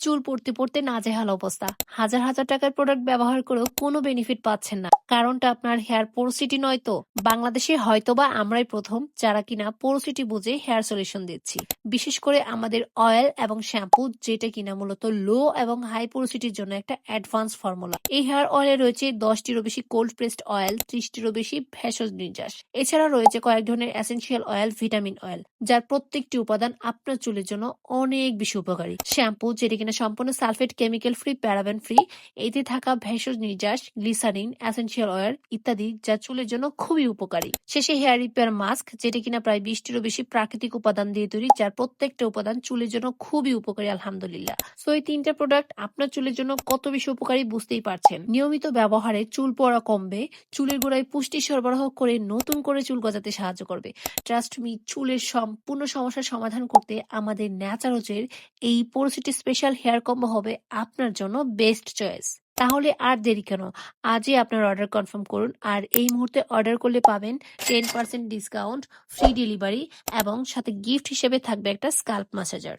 চুল পড়তে পড়তে নাজেহাল অবস্থা। হাজার হাজার টাকার প্রোডাক্ট ব্যবহার করেও কোনো বেনিফিট পাচ্ছেন না। কারণটা আপনার হেয়ার পোরোসিটি নয় তো? বাংলাদেশে হয়তোবা আমরাই প্রথম যারা কিনা পোরোসিটি বুঝে হেয়ার সলিউশন দিচ্ছি। বিশেষ করে আমাদের অয়েল এবং শ্যাম্পু, যেটা কিনা মূলত লো এবং হাই পোরোসিটির জন্য একটা অ্যাডভান্স ফর্মুলা। এই হেয়ার অয়েলে রয়েছে 10টিরও বেশি কোল্ড প্রেসড অয়েল, 30টিরও বেশি ভেষজ নির্যাস। এছাড়া রয়েছে কয়েক ধরনের এসেনশিয়াল অয়েল, ভিটামিন অয়েল, যার প্রত্যেকটি উপাদান আপনার চুলের জন্য অনেক বেশি উপকারী। শ্যাম্পু, যেটা কিনা সম্পূর্ণ sulphate, chemical free, paraben free, এতে থাকা ভেষজ নির্যাস, গ্লিসারিন, এসেনশিয়াল অয়েল ইত্যাদি, যা চুলের জন্য খুবই উপকারী। শেষে হেয়ার রিপেয়ার মাস্ক, যেটা কিনা প্রায় 20টিরও বেশি প্রাকৃতিক উপাদান দিয়ে তৈরি, যার প্রত্যেকটা উপাদান চুলের জন্য খুবই উপকারী আলহামদুলিল্লাহ। সো এই তিনটা প্রোডাক্ট আপনার চুলের জন্য কত বেশি উপকারী বুঝতেই পারছেন। নিয়মিত ব্যবহারে চুল পড়া কমবে, চুলের গোড়ায় পুষ্টি সরবরাহ করে নতুন করে চুল গজাতে সাহায্য করবে। ট্রাস্ট মি, চুলের সম্পূর্ণ সমস্যার সমাধান করতে আমাদের ন্যাচারোজের এই পোরোসিটি স্পেশাল হেয়ার কম্বো হবে আপনার জন্য বেস্ট চয়েস। তাহলে আর দেরি কেন, আজই আপনার অর্ডার কনফার্ম করুন। আর এই মুহূর্তে অর্ডার করলে পাবেন 10% ডিসকাউন্ট, ফ্রি ডেলিভারি এবং সাথে গিফট হিসেবে থাকবে একটা স্কাল্প ম্যাসাজার।